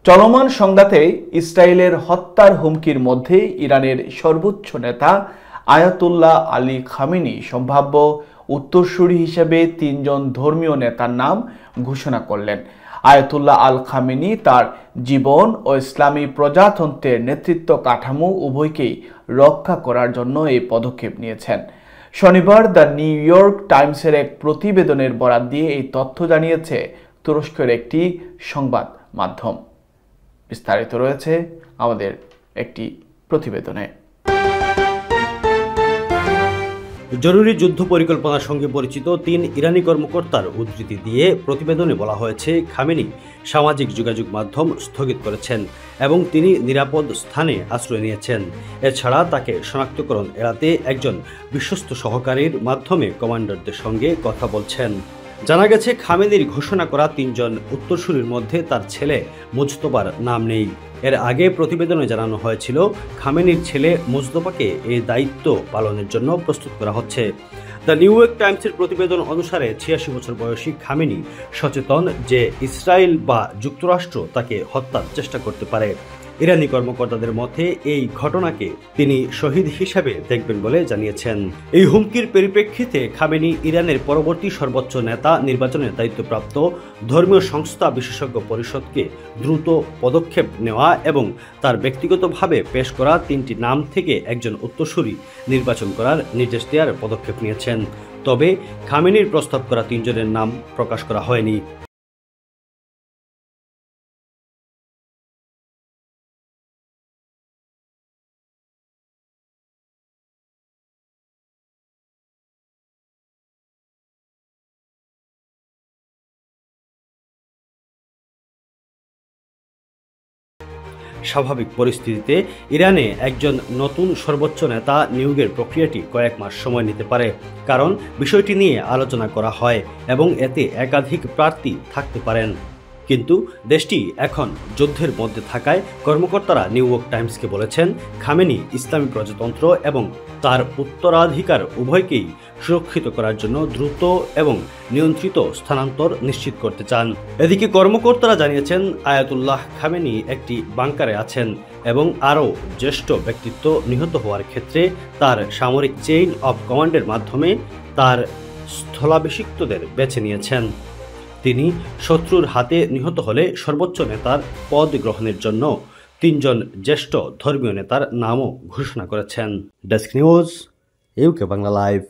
চলমান সংঘাতে ইসরায়েলের হত্যার হুমকির মধ্যে ইরানের সর্বোচ্চ নেতা আয়াতুল্লাহ আলী খামেনি সম্ভাব্য উত্তরসূরি হিসেবে তিনজন ধর্মীয় নেতার নাম ঘোষণা করলেন। আয়াতুল্লাহ আল খামেনি তার জীবন ও ইসলামী প্রজাতন্ত্রের নেতৃত্ব কাঠামো উভয়কেই রক্ষা করার জন্য এই পদক্ষেপ নিয়েছেন। শনিবার দ্য নিউ ইয়র্ক টাইমসের এক প্রতিবেদনের বরাত দিয়ে এই তথ্য জানিয়েছে তুরস্কের একটি সংবাদ মাধ্যম। বিস্তারিত রয়েছে আমাদের একটি প্রতিবেদনে। জরুরি যুদ্ধ পরিকল্পনার সঙ্গে পরিচিত ৩ ইরানি কর্মকর্তার উদ্ধৃতি দিয়ে প্রতিবেদনে বলা হয়েছে, খামেনি সামাজিক যোগাযোগ মাধ্যম স্থগিত করেছেন এবং তিনি নিরাপদ স্থানে আশ্রয় নিয়েছেন। এছাড়া তাকে শনাক্তকরণ এড়াতে একজন বিশ্বস্ত সহকারীর মাধ্যমে কমান্ডারদের সঙ্গে কথা বলছেন। জানা গেছে, খামেনির ঘোষণা করা ৩ জন উত্তরসূরির মধ্যে তার ছেলে মুজতবার নাম নেই। এর আগে প্রতিবেদনে জানানো হয়েছিল, খামেনির ছেলে মুজতবাকে এই দায়িত্ব পালনের জন্য প্রস্তুত করা হচ্ছে। দ্য নিউ ইয়র্ক টাইমসের প্রতিবেদন অনুসারে ৮৬ বছর বয়সী খামেনি সচেতন যে ইসরায়েল বা যুক্তরাষ্ট্র তাকে হত্যার চেষ্টা করতে পারে। ইরানি কর্মকর্তাদের মতে এই ঘটনাকে তিনি শহীদ হিসাবে দেখবেন বলে জানিয়েছেন। এই হুমকির পরিপ্রেক্ষিতে খামেনি ইরানের পরবর্তী সর্বোচ্চ নেতা নির্বাচনের দায়িত্বপ্রাপ্ত ধর্মীয় সংস্থা বিশেষজ্ঞ পরিষদকে দ্রুত পদক্ষেপ নেওয়া এবং তার ব্যক্তিগতভাবে পেশ করা ৩টি নাম থেকে একজন উত্তরসূরি নির্বাচন করার নির্দেশ দেওয়ার পদক্ষেপ নিয়েছেন। তবে খামেনির প্রস্তাব করা ৩ জনের নাম প্রকাশ করা হয়নি। স্বাভাবিক পরিস্থিতিতে ইরানে একজন নতুন সর্বোচ্চ নেতা নিয়োগের প্রক্রিয়াটি কয়েক মাস সময় নিতে পারে, কারণ বিষয়টি নিয়ে আলোচনা করা হয় এবং এতে একাধিক প্রার্থী থাকতে পারেন। কিন্তু দেশটি এখন যুদ্ধের মধ্যে থাকায় কর্মকর্তারা নিউ ইয়র্ক টাইমসকে বলেছেন, খামেনি ইসলামী প্রজাতন্ত্র এবং তার উত্তরাধিকার উভয়কেই সুরক্ষিত করার জন্য দ্রুত এবং নিয়ন্ত্রিত স্থানান্তর নিশ্চিত করতে চান। এদিকে কর্মকর্তারা জানিয়েছেন, আয়াতুল্লাহ খামেনি একটি বাংকারে আছেন এবং আরও জ্যেষ্ঠ ব্যক্তিত্ব নিহত হওয়ার ক্ষেত্রে তার সামরিক চেইন অব কমান্ডের মাধ্যমে তার স্থলাভিষিক্তদের বেছে নিয়েছেন। তিনি শত্রুর হাতে নিহত হলে সর্বোচ্চ নেতার পদ গ্রহণের জন্য ৩ জন জ্যেষ্ঠ ধর্মীয় নেতার নামও ঘোষণা করেছেন। Desk news, UK Bangla live.